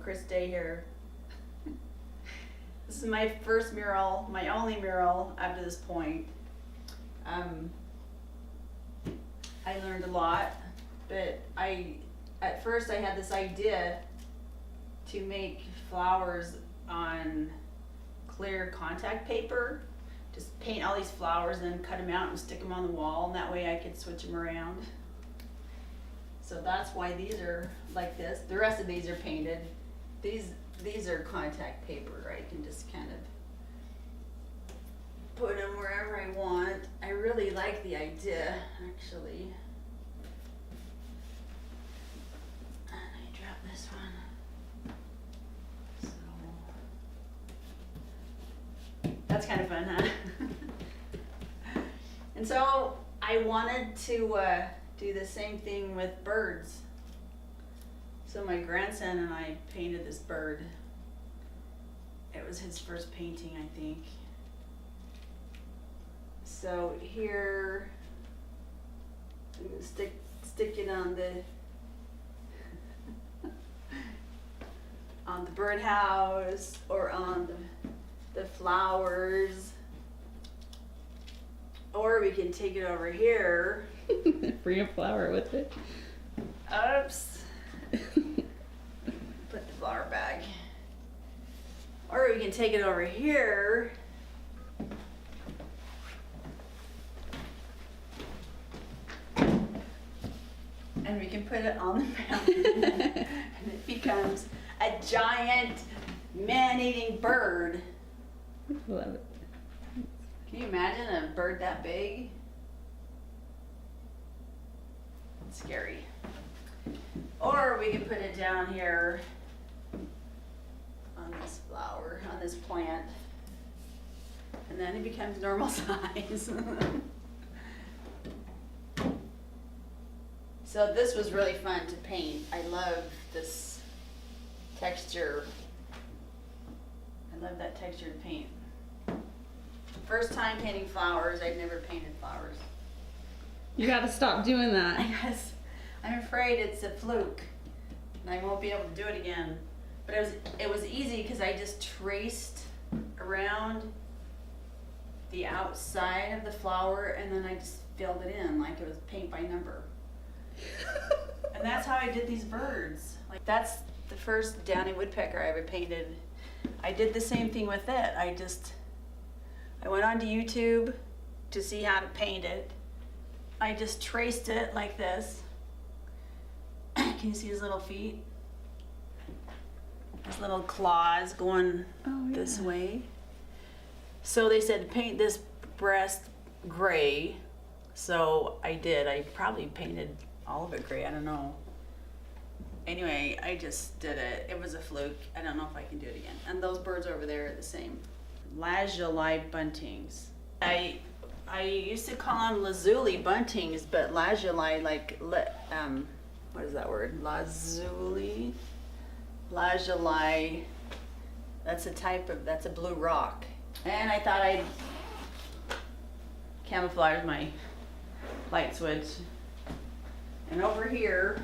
Chris Day here. This is my first mural, my only mural up to this point. I learned a lot, but at first I had this idea to make flowers on clear contact paper. Just paint all these flowers and then cut them out and stick them on the wall, and that way I could switch them around. So that's why these are like this. The rest of these are painted. These are contact paper. I can just kind of put them wherever I want. I really like the idea, actually. And I drop this one. So that's kind of fun, huh? And so I wanted to do the same thing with birds. So my grandson and I painted this bird. It was his first painting, I think. So here, I'm gonna stick it on the birdhouse or on the flowers, or we can take it over here. Bring a flower with it. Oops. Put the flower bag. Or we can take it over here. And we can put it on the mountain. And it becomes a giant man-eating bird. Love it. Can you imagine a bird that big? It's scary. Or we can put it down here on this flower, on this plant, and then it becomes normal size. So this was really fun to paint. I love this texture. I love that texture to paint. First time painting flowers. I'd never painted flowers. You gotta stop doing that. Yes. I'm afraid it's a fluke and I won't be able to do it again. But it was easy because I just traced around the outside of the flower and then I just filled it in like it was paint by number. And that's how I did these birds. Like that's the first downy woodpecker I ever painted. I did the same thing with it. I went onto YouTube to see how to paint it. I just traced it like this. Can you see his little feet? His little claws going this way. So they said paint this breast gray. So I did. I probably painted all of it gray. I don't know. Anyway, I just did it. It was a fluke. I don't know if I can do it again. And those birds over there are the same. Lazuli buntings. I used to call them lazuli buntings, but lazuli, like, what is that word? Lazuli? Lazuli, that's a blue rock. And I thought I'd camouflage my light switch. And over here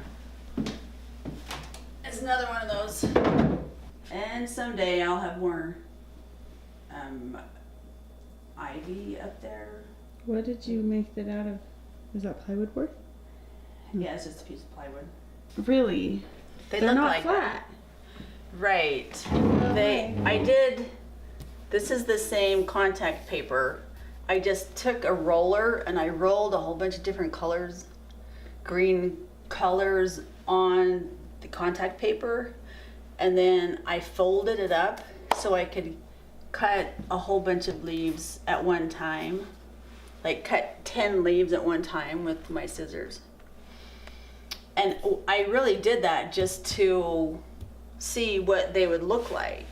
is another one of those. And someday I'll have more ivy up there. What did you make that out of? Is that plywood board? Yeah, it's just a piece of plywood. Really? They're not like flat. Right. This is the same contact paper. I just took a roller and I rolled a whole bunch of different colors, green colors on the contact paper, and then I folded it up so I could cut a whole bunch of leaves at one time, like cut 10 leaves at one time with my scissors. And I really did that just to see what they would look like.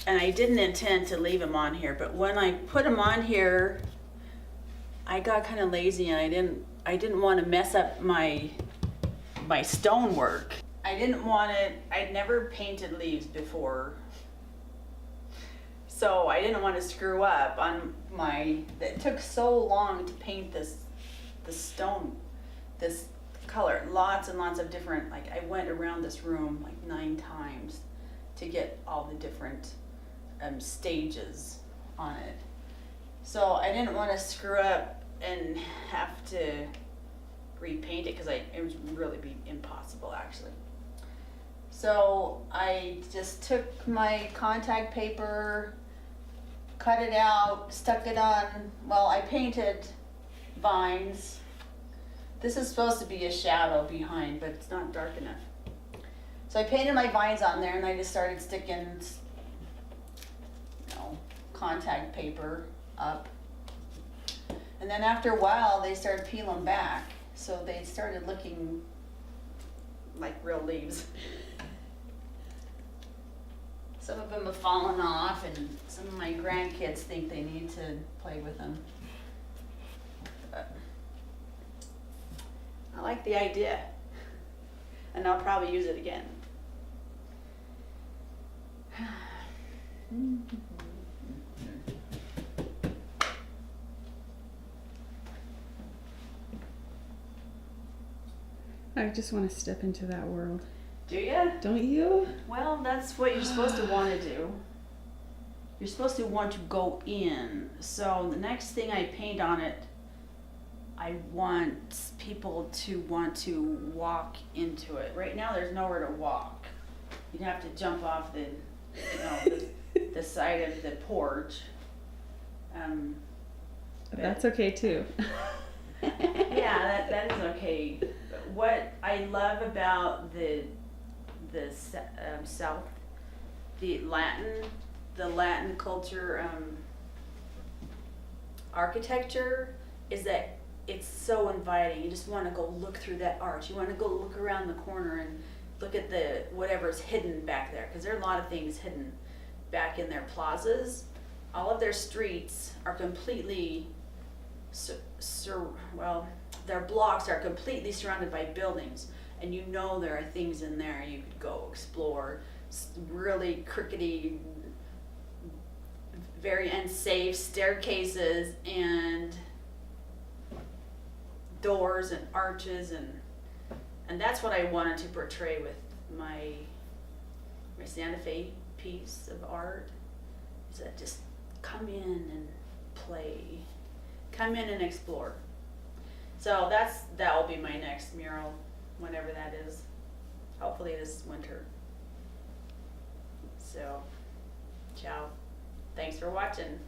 And I didn't intend to leave them on here, but when I put them on here, I got kind of lazy and I didn't want to mess up my stonework. I'd never painted leaves before. So I didn't want to screw up on it took so long to paint this color, lots and lots of different, like I went around this room like 9 times to get all the different stages on it. So I didn't want to screw up and have to repaint it because it would really be impossible actually. So I just took my contact paper, cut it out, stuck it on, well, I painted vines. This is supposed to be a shadow behind, but it's not dark enough. So I painted my vines on there and I just started sticking, contact paper up. And then after a while, they started peeling back. So they started looking like real leaves. Some of them have fallen off and some of my grandkids think they need to play with them. But I like the idea, and I'll probably use it again. I just want to step into that world. Do ya? Don't you? Well, that's what you're supposed to want to do. You're supposed to want to go in. So the next thing I paint on it, I want people to want to walk into it. Right now, there's nowhere to walk. You'd have to jump off the, the side of the porch. That's okay too. Yeah, that is okay. But what I love about the South, the Latin culture, architecture, is that it's so inviting. You just want to go look through that arch. You want to go look around the corner and look at the whatever's hidden back there, because there are a lot of things hidden back in their plazas. All of their streets are completely their blocks are completely surrounded by buildings, and there are things in there you could go explore. Really crookedy, very unsafe staircases and doors and arches, and that's what I wanted to portray with my Santa Fe piece of art, is that just come in and play, come in and explore. So that will be my next mural, whenever that is, hopefully this winter. So, ciao, thanks for watching.